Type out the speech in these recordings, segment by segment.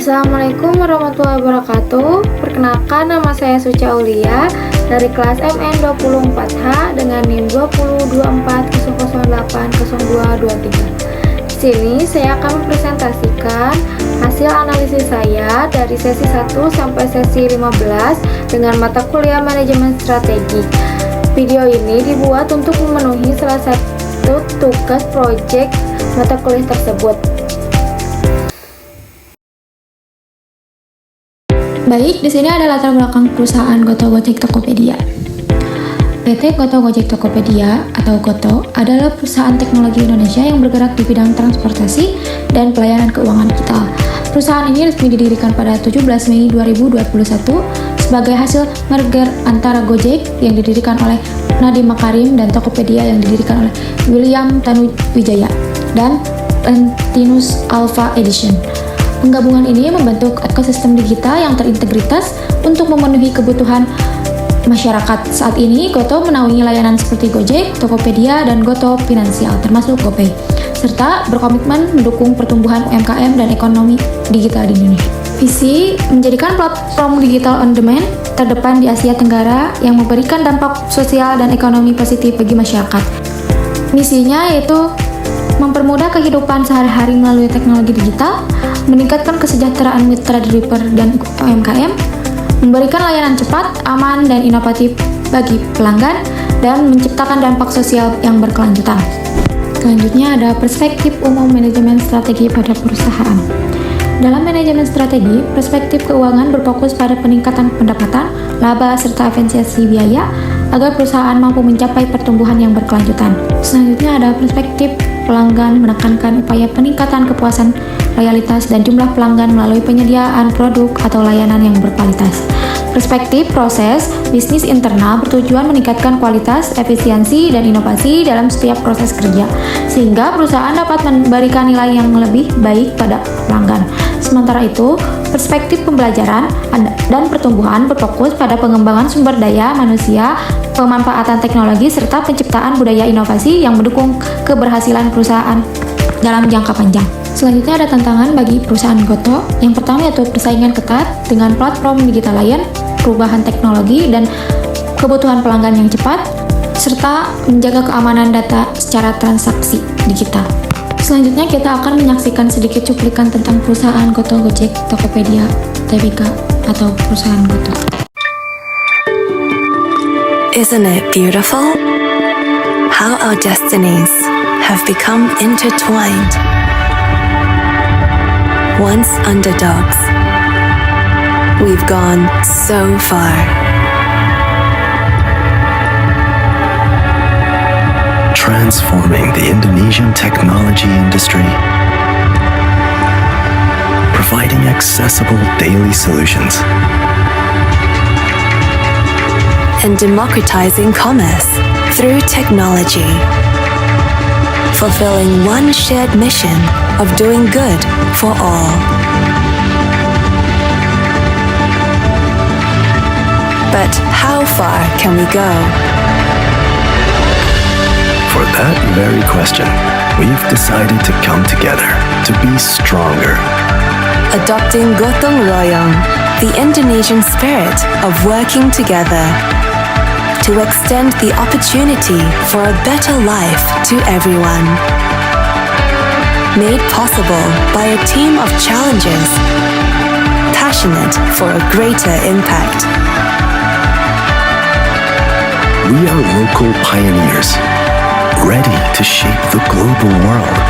Assalamualaikum warahmatullahi wabarakatuh. Perkenalkan, nama saya Suci Aulia dari kelas MN 24H dengan NIM 20240080223. Di sini saya akan mempresentasikan hasil analisis saya dari sesi 1 sampai sesi 15 dengan mata kuliah manajemen strategi. Video ini dibuat untuk memenuhi salah satu tugas proyek mata kuliah tersebut. Baik, di sini ada latar belakang perusahaan Goto Gojek Tokopedia. PT Goto Gojek Tokopedia atau Goto adalah perusahaan teknologi Indonesia yang bergerak di bidang transportasi dan pelayanan keuangan digital. Perusahaan ini resmi didirikan pada 17 Mei 2021 sebagai hasil merger antara Gojek yang didirikan oleh Nadiem Makarim dan Tokopedia yang didirikan oleh William Tanuwijaya dan Lentinus Alpha Edition. Penggabungan ini membentuk ekosistem digital yang terintegritas untuk memenuhi kebutuhan masyarakat. Saat ini, Goto menaungi layanan seperti Gojek, Tokopedia, dan Goto Finansial, termasuk GoPay, serta berkomitmen mendukung pertumbuhan UMKM dan ekonomi digital di Indonesia. Visi menjadikan platform digital on demand terdepan di Asia Tenggara yang memberikan dampak sosial dan ekonomi positif bagi masyarakat. Misinya yaitu mempermudah kehidupan sehari-hari melalui teknologi digital, meningkatkan kesejahteraan mitra developer dan UMKM, memberikan layanan cepat, aman, dan inovatif bagi pelanggan, dan menciptakan dampak sosial yang berkelanjutan. Selanjutnya ada perspektif umum manajemen strategi pada perusahaan. Dalam manajemen strategi, perspektif keuangan berfokus pada peningkatan pendapatan, laba, serta efisiensi biaya agar perusahaan mampu mencapai pertumbuhan yang berkelanjutan. Selanjutnya ada perspektif pelanggan, menekankan upaya peningkatan kepuasan loyalitas dan jumlah pelanggan melalui penyediaan produk atau layanan yang berkualitas. Perspektif proses bisnis internal bertujuan meningkatkan kualitas, efisiensi, dan inovasi dalam setiap proses kerja, sehingga perusahaan dapat memberikan nilai yang lebih baik pada pelanggan. Sementara itu, perspektif pembelajaran dan pertumbuhan berfokus pada pengembangan sumber daya manusia, pemanfaatan teknologi, serta penciptaan budaya inovasi yang mendukung keberhasilan perusahaan dalam jangka panjang. Selanjutnya ada tantangan bagi perusahaan Goto. Yang pertama yaitu persaingan ketat dengan platform digital lain, perubahan teknologi, dan kebutuhan pelanggan yang cepat, serta menjaga keamanan data secara transaksi digital. Selanjutnya kita akan menyaksikan sedikit cuplikan tentang perusahaan Goto Gojek Tokopedia Tbk atau perusahaan Goto. Isn't it beautiful? How our destinies have become intertwined. Once underdogs, we've gone so far. Transforming the Indonesian technology industry, providing accessible daily solutions, and democratizing commerce through technology, fulfilling one shared mission of doing good for all. But how far can we go? For that very question, we've decided to come together to be stronger. Adopting Gotong Royong, the Indonesian spirit of working together to extend the opportunity for a better life to everyone. Made possible by a team of challengers, passionate for a greater impact. We are local pioneers, ready to shape the global world.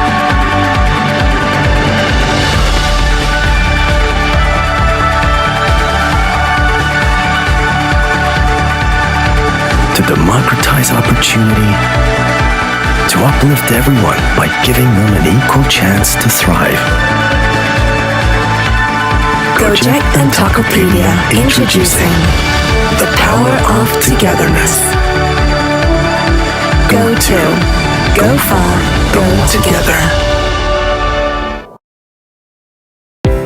To democratize opportunity, to uplift everyone by giving them an equal chance to thrive. Gojek and Tokopedia introducing the power of togetherness. Go to, go far, go together.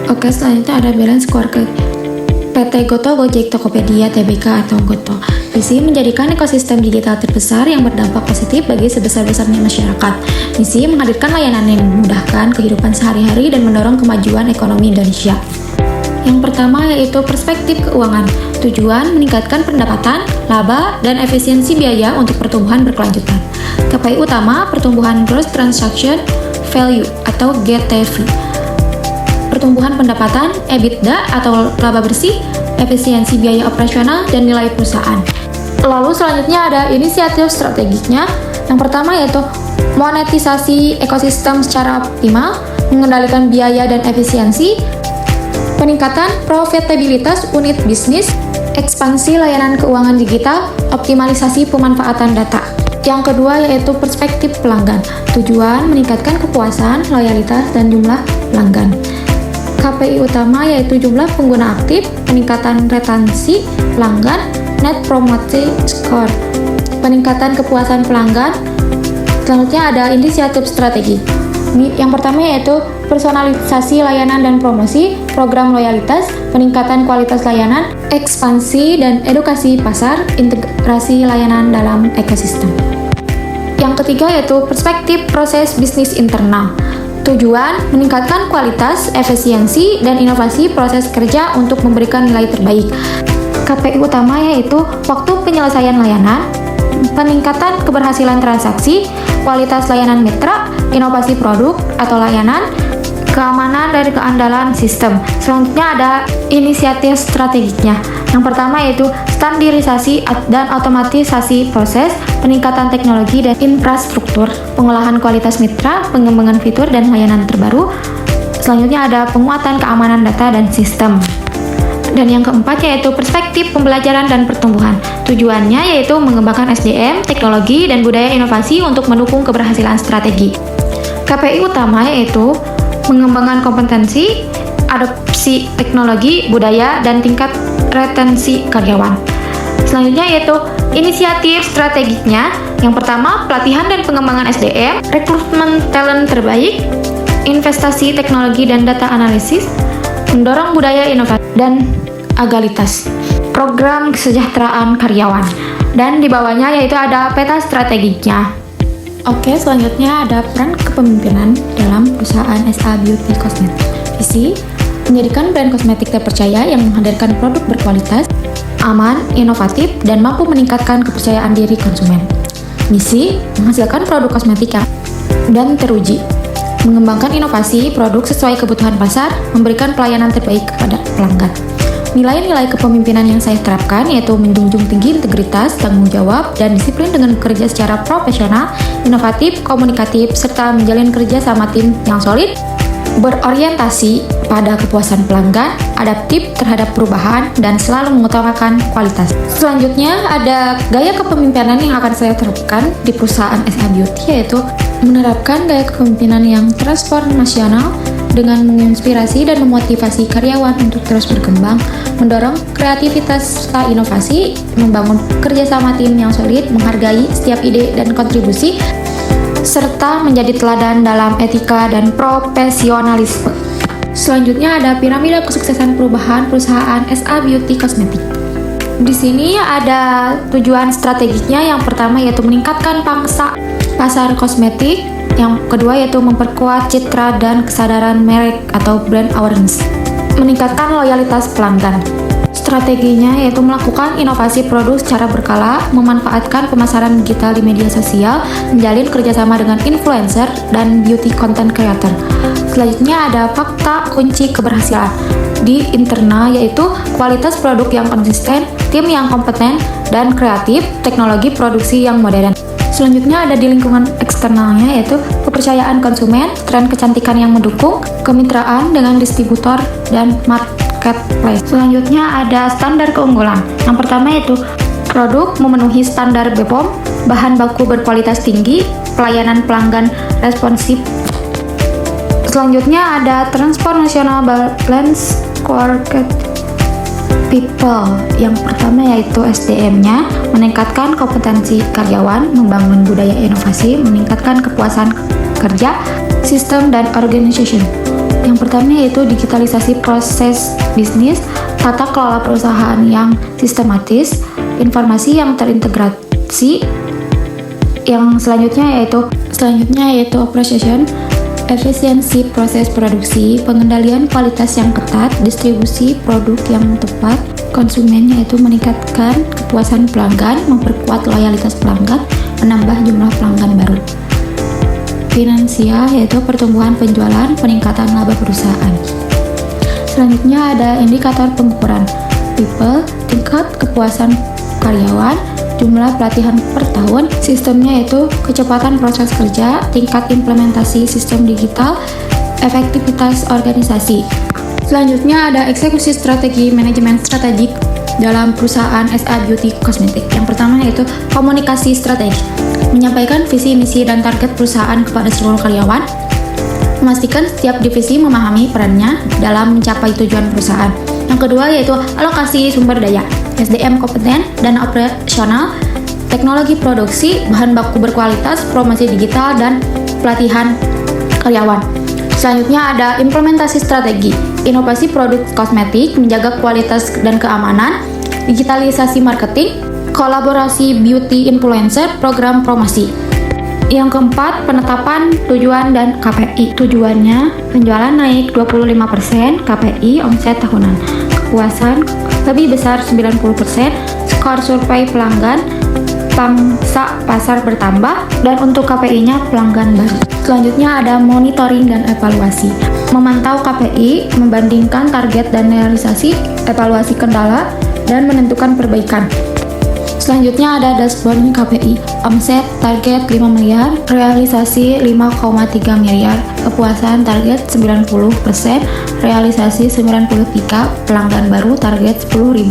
Oke, selanjutnya ada balance scorecard PT Goto Gojek Tokopedia Tbk atau Goto. Visi menjadikan ekosistem digital terbesar yang berdampak positif bagi sebesar-besarnya masyarakat. Misi menghadirkan layanan yang memudahkan kehidupan sehari-hari dan mendorong kemajuan ekonomi Indonesia. Yang pertama yaitu perspektif keuangan. Tujuan meningkatkan pendapatan, laba, dan efisiensi biaya untuk pertumbuhan berkelanjutan. KPI utama pertumbuhan Gross Transaction Value atau GTV. Pertumbuhan pendapatan, EBITDA atau laba bersih, efisiensi biaya operasional, dan nilai perusahaan. Lalu selanjutnya ada inisiatif strategiknya. Yang pertama yaitu monetisasi ekosistem secara optimal, mengendalikan biaya dan efisiensi, peningkatan profitabilitas unit bisnis, ekspansi layanan keuangan digital, optimalisasi pemanfaatan data. Yang kedua yaitu perspektif pelanggan. Tujuan meningkatkan kepuasan, loyalitas, dan jumlah pelanggan. KPI utama yaitu jumlah pengguna aktif, peningkatan retensi pelanggan, Net Promoter Score, peningkatan kepuasan pelanggan. Selanjutnya ada inisiatif strategi. Yang pertama yaitu personalisasi layanan dan promosi, program loyalitas, peningkatan kualitas layanan, ekspansi dan edukasi pasar, integrasi layanan dalam ekosistem. Yang ketiga yaitu perspektif proses bisnis internal. Tujuan meningkatkan kualitas, efisiensi, dan inovasi proses kerja untuk memberikan nilai terbaik. KPI utama yaitu waktu penyelesaian layanan, peningkatan keberhasilan transaksi, kualitas layanan mitra, inovasi produk atau layanan, keamanan dan keandalan sistem. Selanjutnya ada inisiatif strategiknya. Yang pertama yaitu standarisasi dan otomatisasi proses, peningkatan teknologi dan infrastruktur, pengolahan kualitas mitra, pengembangan fitur dan layanan terbaru. Selanjutnya ada penguatan keamanan data dan sistem. Dan yang keempat yaitu perspektif pembelajaran dan pertumbuhan. Tujuannya yaitu mengembangkan SDM, teknologi, dan budaya inovasi untuk mendukung keberhasilan strategi. KPI utama yaitu mengembangkan kompetensi, adopsi teknologi, budaya, dan tingkat retensi karyawan. Selanjutnya yaitu inisiatif strategiknya. Yang pertama, pelatihan dan pengembangan SDM, rekrutmen talent terbaik, investasi teknologi dan data analisis, mendorong budaya inovasi dan agilitas, program kesejahteraan karyawan, dan di bawahnya yaitu ada peta strategiknya. Oke, selanjutnya ada peran kepemimpinan dalam perusahaan SA Beauty Cosmetic. Visi, menjadikan brand kosmetik terpercaya yang menghadirkan produk berkualitas, aman, inovatif, dan mampu meningkatkan kepercayaan diri konsumen. Misi, menghasilkan produk kosmetik yang dan teruji, mengembangkan inovasi produk sesuai kebutuhan pasar, memberikan pelayanan terbaik kepada pelanggan. Nilai-nilai kepemimpinan yang saya terapkan yaitu menjunjung tinggi integritas, tanggung jawab, dan disiplin dengan bekerja secara profesional, inovatif, komunikatif, serta menjalin kerja sama tim yang solid, berorientasi pada kepuasan pelanggan, adaptif terhadap perubahan, dan selalu mengutamakan kualitas. Selanjutnya ada gaya kepemimpinan yang akan saya terapkan di perusahaan SA Beauty yaitu menerapkan gaya kepemimpinan yang transformasional dengan menginspirasi dan memotivasi karyawan untuk terus berkembang, mendorong kreativitas serta inovasi, membangun kerjasama tim yang solid, menghargai setiap ide dan kontribusi, serta menjadi teladan dalam etika dan profesionalisme. Selanjutnya ada piramida kesuksesan perubahan perusahaan SA Beauty Cosmetic. Di sini ada tujuan strategiknya. Yang pertama yaitu meningkatkan pangsa pasar kosmetik, yang kedua yaitu memperkuat citra dan kesadaran merek atau brand awareness, meningkatkan loyalitas pelanggan. Strateginya yaitu melakukan inovasi produk secara berkala, memanfaatkan pemasaran digital di media sosial, menjalin kerjasama dengan influencer dan beauty content creator. Selanjutnya ada fakta kunci keberhasilan di internal yaitu kualitas produk yang konsisten, tim yang kompeten dan kreatif, teknologi produksi yang modern. Selanjutnya ada di lingkungan eksternalnya yaitu kepercayaan konsumen, tren kecantikan yang mendukung, kemitraan dengan distributor dan marketplace. Selanjutnya ada standar keunggulan. Yang pertama yaitu produk memenuhi standar BPOM, bahan baku berkualitas tinggi, pelayanan pelanggan responsif. Selanjutnya ada transformational balance corporate people. Yang pertama yaitu SDM-nya, meningkatkan kompetensi karyawan, membangun budaya inovasi, meningkatkan kepuasan kerja, sistem dan organization. Yang pertama yaitu digitalisasi proses bisnis, tata kelola perusahaan yang sistematis, informasi yang terintegrasi. Yang selanjutnya yaitu operation, efisiensi proses produksi, pengendalian kualitas yang ketat, distribusi produk yang tepat, konsumen yaitu meningkatkan kepuasan pelanggan, memperkuat loyalitas pelanggan, menambah jumlah pelanggan baru. Finansial yaitu pertumbuhan penjualan, peningkatan laba perusahaan. Selanjutnya ada indikator pengukuran people, tingkat kepuasan karyawan, jumlah pelatihan per tahun, sistemnya yaitu kecepatan proses kerja, tingkat implementasi sistem digital, efektivitas organisasi. Selanjutnya ada eksekusi strategi manajemen strategik dalam perusahaan SA Beauty Kosmetik. Yang pertama yaitu komunikasi strategi, menyampaikan visi, misi, dan target perusahaan kepada seluruh karyawan, memastikan setiap divisi memahami perannya dalam mencapai tujuan perusahaan. Yang kedua yaitu alokasi sumber daya, SDM kompeten dan operasional, teknologi produksi, bahan baku berkualitas, promosi digital, dan pelatihan karyawan. Selanjutnya ada implementasi strategi, inovasi produk kosmetik, menjaga kualitas dan keamanan, digitalisasi marketing, kolaborasi beauty influencer, program promosi. Yang keempat, penetapan tujuan dan KPI. Tujuannya, penjualan naik 25%, KPI, omset tahunan. Kepuasan lebih besar 90%, skor survei pelanggan, pangsa pasar bertambah, dan untuk KPI-nya pelanggan baru. Selanjutnya ada monitoring dan evaluasi. Memantau KPI, membandingkan target dan realisasi, evaluasi kendala, dan menentukan perbaikan. Selanjutnya ada dashboard KPI, omset target 5 miliar, realisasi 5,3 miliar, kepuasan target 90%, realisasi 93, pelanggan baru target 10.000,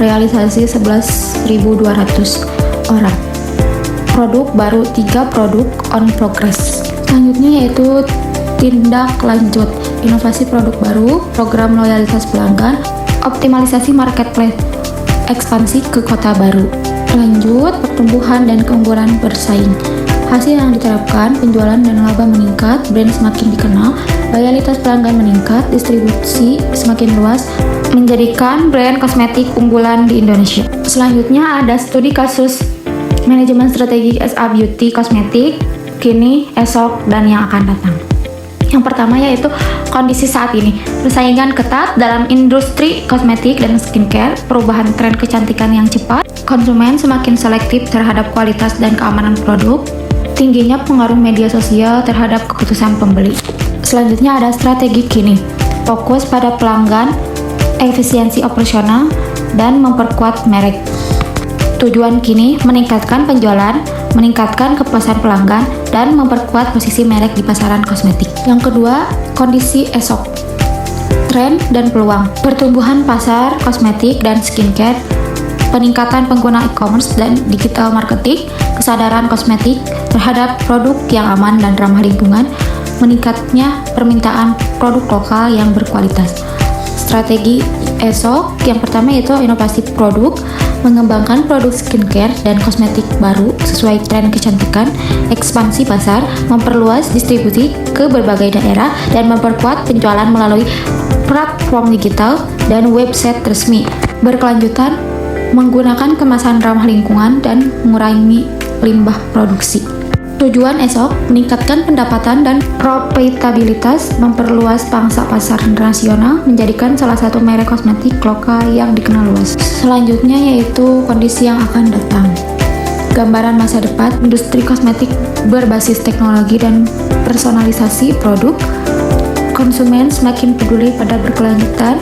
realisasi 11.200 orang. Produk baru 3 produk on progress. Selanjutnya yaitu tindak lanjut, inovasi produk baru, program loyalitas pelanggan, optimalisasi marketplace, ekspansi ke kota baru. Lanjut, pertumbuhan dan keunggulan bersaing. Hasil yang diterapkan, penjualan dan laba meningkat, brand semakin dikenal, loyalitas pelanggan meningkat, distribusi semakin luas, menjadikan brand kosmetik unggulan di Indonesia. Selanjutnya ada studi kasus manajemen strategi SA Beauty Kosmetik, kini, esok, dan yang akan datang. Yang pertama yaitu kondisi saat ini, persaingan ketat dalam industri kosmetik dan skincare, perubahan tren kecantikan yang cepat, konsumen semakin selektif terhadap kualitas dan keamanan produk, tingginya pengaruh media sosial terhadap keputusan pembeli. Selanjutnya ada strategi kini, fokus pada pelanggan, efisiensi operasional, dan memperkuat merek. Tujuan kini meningkatkan penjualan, meningkatkan kepuasan pelanggan, dan memperkuat posisi merek di pasaran kosmetik. Yang kedua, kondisi esok, tren dan peluang, pertumbuhan pasar kosmetik dan skincare, peningkatan pengguna e-commerce dan digital marketing, kesadaran kosmetik terhadap produk yang aman dan ramah lingkungan, meningkatnya permintaan produk lokal yang berkualitas. Strategi esok yang pertama yaitu inovasi produk, mengembangkan produk skincare dan kosmetik baru sesuai tren kecantikan, ekspansi pasar, memperluas distribusi ke berbagai daerah, dan memperkuat penjualan melalui platform digital dan website resmi. Berkelanjutan, menggunakan kemasan ramah lingkungan dan mengurangi limbah produksi. Tujuan esok, meningkatkan pendapatan dan profitabilitas, memperluas pangsa pasar internasional, menjadikan salah satu merek kosmetik lokal yang dikenal luas. Selanjutnya yaitu kondisi yang akan datang. Gambaran masa depan, industri kosmetik berbasis teknologi dan personalisasi produk, konsumen semakin peduli pada berkelanjutan,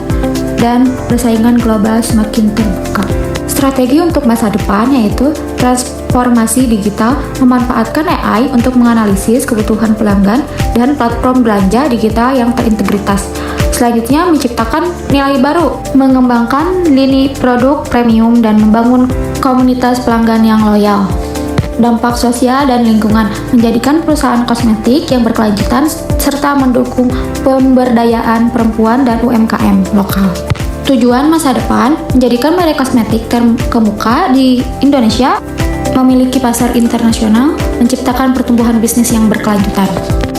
dan persaingan global semakin terbuka. Strategi untuk masa depan yaitu transformasi digital, memanfaatkan AI untuk menganalisis kebutuhan pelanggan dan platform belanja digital yang terintegritas. Selanjutnya, menciptakan nilai baru, mengembangkan lini produk premium, dan membangun komunitas pelanggan yang loyal. Dampak sosial dan lingkungan, menjadikan perusahaan kosmetik yang berkelanjutan serta mendukung pemberdayaan perempuan dan UMKM lokal. Tujuan masa depan, menjadikan merek kosmetik terkemuka di Indonesia, memiliki pasar internasional, menciptakan pertumbuhan bisnis yang berkelanjutan.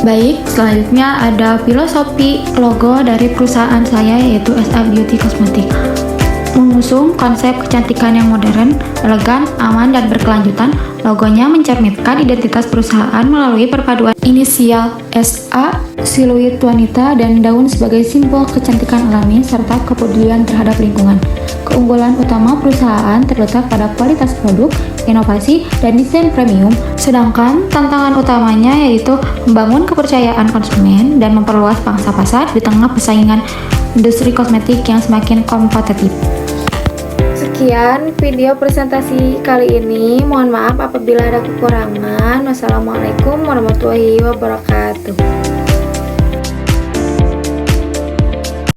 Baik, selanjutnya ada filosofi logo dari perusahaan saya yaitu SA Beauty Kosmetik. Mengusung konsep kecantikan yang modern, elegan, aman, dan berkelanjutan, logonya mencerminkan identitas perusahaan melalui perpaduan inisial SA, siluet wanita dan daun sebagai simbol kecantikan alami serta kepedulian terhadap lingkungan. Keunggulan utama perusahaan terletak pada kualitas produk, inovasi, dan desain premium, sedangkan tantangan utamanya yaitu membangun kepercayaan konsumen dan memperluas pangsa pasar di tengah persaingan industri kosmetik yang semakin kompetitif. Sekian video presentasi kali ini. Mohon maaf apabila ada kekurangan. Wassalamualaikum warahmatullahi wabarakatuh.